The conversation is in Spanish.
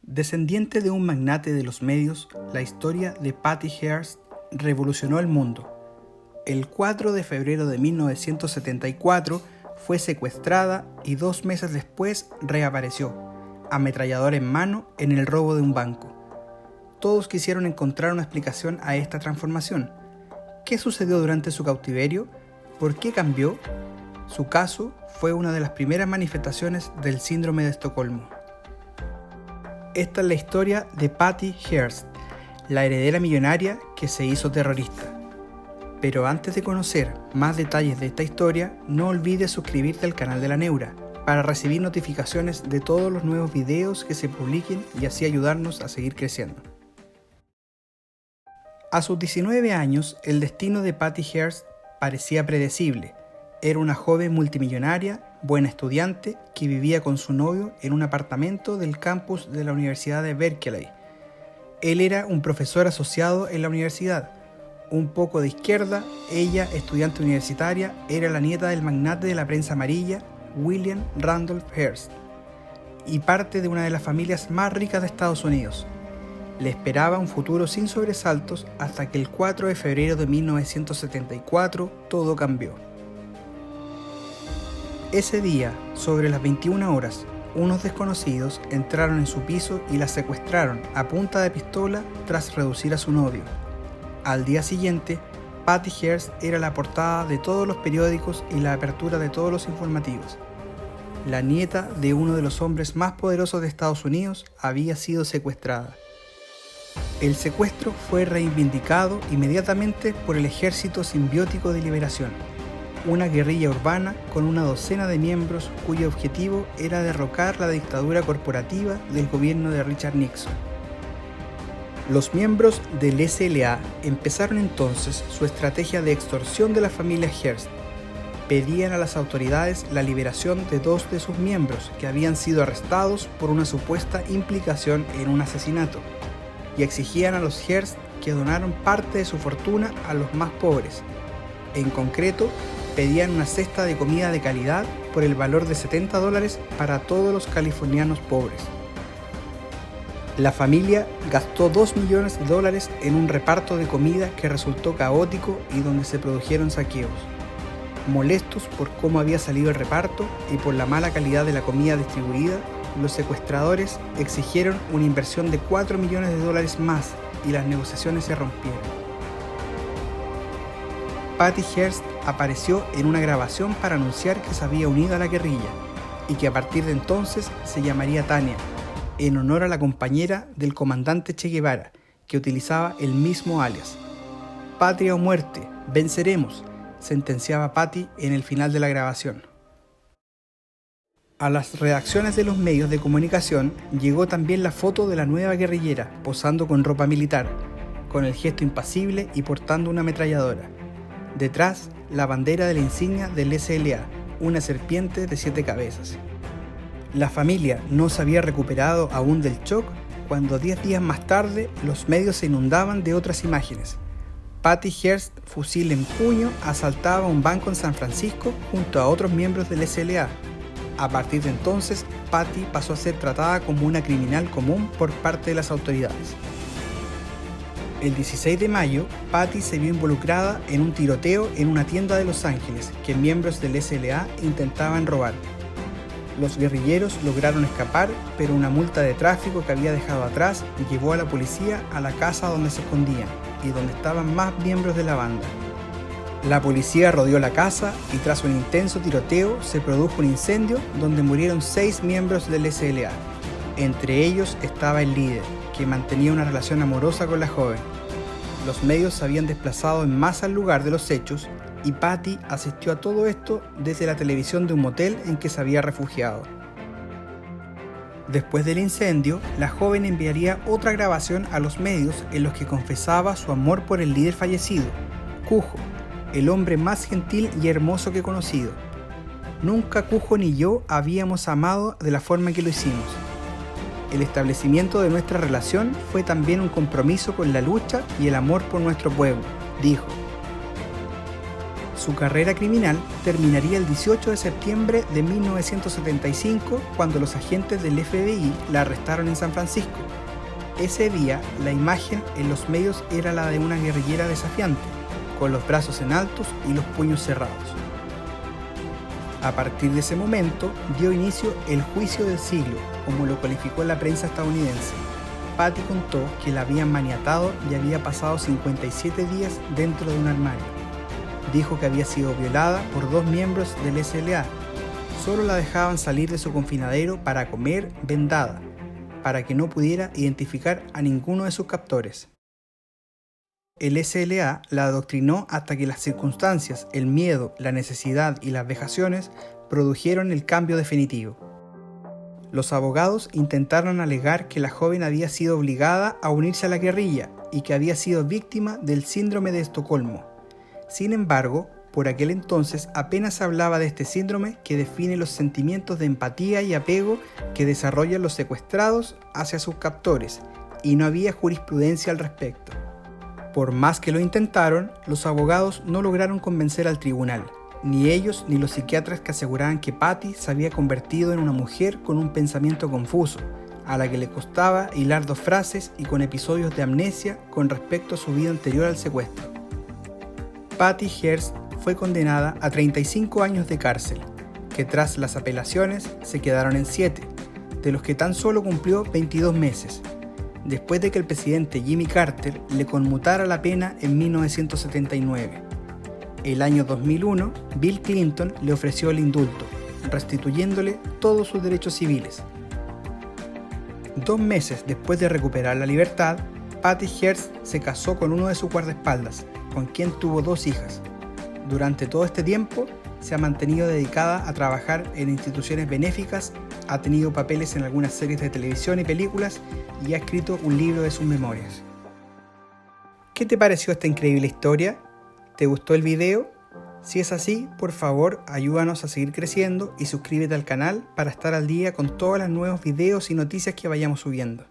Descendiente de un magnate de los medios, la historia de Patty Hearst revolucionó el mundo. El 4 de febrero de 1974 fue secuestrada y 2 meses después reapareció, ametralladora en mano, en el robo de un banco. Todos quisieron encontrar una explicación a esta transformación. ¿Qué sucedió durante su cautiverio? ¿Por qué cambió? Su caso fue una de las primeras manifestaciones del síndrome de Estocolmo. Esta es la historia de Patty Hearst, la heredera millonaria que se hizo terrorista. Pero antes de conocer más detalles de esta historia, no olvides suscribirte al canal de La Neura para recibir notificaciones de todos los nuevos videos que se publiquen y así ayudarnos a seguir creciendo. A sus 19 años, el destino de Patty Hearst parecía predecible. Era una joven multimillonaria, buena estudiante, que vivía con su novio en un apartamento del campus de la Universidad de Berkeley. Él era un profesor asociado en la universidad. Un poco de izquierda, ella, estudiante universitaria, era la nieta del magnate de la prensa amarilla, William Randolph Hearst, y parte de una de las familias más ricas de Estados Unidos. Le esperaba un futuro sin sobresaltos hasta que el 4 de febrero de 1974 todo cambió. Ese día, sobre las 21 horas, unos desconocidos entraron en su piso y la secuestraron a punta de pistola tras reducir a su novio. Al día siguiente, Patty Hearst era la portada de todos los periódicos y la apertura de todos los informativos. La nieta de uno de los hombres más poderosos de Estados Unidos había sido secuestrada. El secuestro fue reivindicado inmediatamente por el Ejército Simbiótico de Liberación, una guerrilla urbana con una docena de miembros cuyo objetivo era derrocar la dictadura corporativa del gobierno de Richard Nixon. Los miembros del SLA empezaron entonces su estrategia de extorsión de la familia Hearst. Pedían a las autoridades la liberación de 2 de sus miembros que habían sido arrestados por una supuesta implicación en un asesinato, y exigían a los Hearst que donaran parte de su fortuna a los más pobres. En concreto, pedían una cesta de comida de calidad por el valor de $70 para todos los californianos pobres. La familia gastó $2 millones en un reparto de comida que resultó caótico y donde se produjeron saqueos. Molestos por cómo había salido el reparto y por la mala calidad de la comida distribuida, los secuestradores exigieron una inversión de $4 millones más y las negociaciones se rompieron. Patty Hearst apareció en una grabación para anunciar que se había unido a la guerrilla y que a partir de entonces se llamaría Tania, en honor a la compañera del comandante Che Guevara, que utilizaba el mismo alias. «Patria o muerte, venceremos», sentenciaba Patty en el final de la grabación. A las redacciones de los medios de comunicación llegó también la foto de la nueva guerrillera posando con ropa militar, con el gesto impasible y portando una ametralladora. Detrás, la bandera de la insignia del SLA, una serpiente de 7 cabezas. La familia no se había recuperado aún del shock cuando 10 días más tarde los medios se inundaban de otras imágenes. Patty Hearst, fusil en puño, asaltaba un banco en San Francisco junto a otros miembros del SLA. A partir de entonces, Patty pasó a ser tratada como una criminal común por parte de las autoridades. El 16 de mayo, Patty se vio involucrada en un tiroteo en una tienda de Los Ángeles que miembros del SLA intentaban robar. Los guerrilleros lograron escapar, pero una multa de tráfico que había dejado atrás llevó a la policía a la casa donde se escondían y donde estaban más miembros de la banda. La policía rodeó la casa y tras un intenso tiroteo se produjo un incendio donde murieron 6 miembros del SLA. Entre ellos estaba el líder, que mantenía una relación amorosa con la joven. Los medios se habían desplazado en masa al lugar de los hechos y Patty asistió a todo esto desde la televisión de un motel en que se había refugiado. Después del incendio, la joven enviaría otra grabación a los medios en los que confesaba su amor por el líder fallecido, Cujo, el hombre más gentil y hermoso que he conocido. Nunca Cujo ni yo habíamos amado de la forma que lo hicimos. El establecimiento de nuestra relación fue también un compromiso con la lucha y el amor por nuestro pueblo, dijo. Su carrera criminal terminaría el 18 de septiembre de 1975 cuando los agentes del FBI la arrestaron en San Francisco. Ese día, la imagen en los medios era la de una guerrillera desafiante, con los brazos en altos y los puños cerrados. A partir de ese momento, dio inicio el juicio del siglo, como lo calificó la prensa estadounidense. Patty contó que la habían maniatado y había pasado 57 días dentro de un armario. Dijo que había sido violada por 2 miembros del SLA. Solo la dejaban salir de su confinadero para comer vendada, para que no pudiera identificar a ninguno de sus captores. El SLA la adoctrinó hasta que las circunstancias, el miedo, la necesidad y las vejaciones produjeron el cambio definitivo. Los abogados intentaron alegar que la joven había sido obligada a unirse a la guerrilla y que había sido víctima del síndrome de Estocolmo. Sin embargo, por aquel entonces apenas se hablaba de este síndrome que define los sentimientos de empatía y apego que desarrollan los secuestrados hacia sus captores, y no había jurisprudencia al respecto. Por más que lo intentaron, los abogados no lograron convencer al tribunal, ni ellos ni los psiquiatras que aseguraban que Patty se había convertido en una mujer con un pensamiento confuso, a la que le costaba hilar 2 frases y con episodios de amnesia con respecto a su vida anterior al secuestro. Patty Hearst fue condenada a 35 años de cárcel, que tras las apelaciones se quedaron en 7, de los que tan solo cumplió 22 meses, después de que el presidente Jimmy Carter le conmutara la pena en 1979. El año 2001, Bill Clinton le ofreció el indulto, restituyéndole todos sus derechos civiles. 2 meses después de recuperar la libertad, Patty Hearst se casó con uno de sus guardaespaldas, con quien tuvo 2 hijas. Durante todo este tiempo se ha mantenido dedicada a trabajar en instituciones benéficas, ha tenido papeles en algunas series de televisión y películas y ha escrito un libro de sus memorias. ¿Qué te pareció esta increíble historia? ¿Te gustó el video? Si es así, por favor, ayúdanos a seguir creciendo y suscríbete al canal para estar al día con todos los nuevos videos y noticias que vayamos subiendo.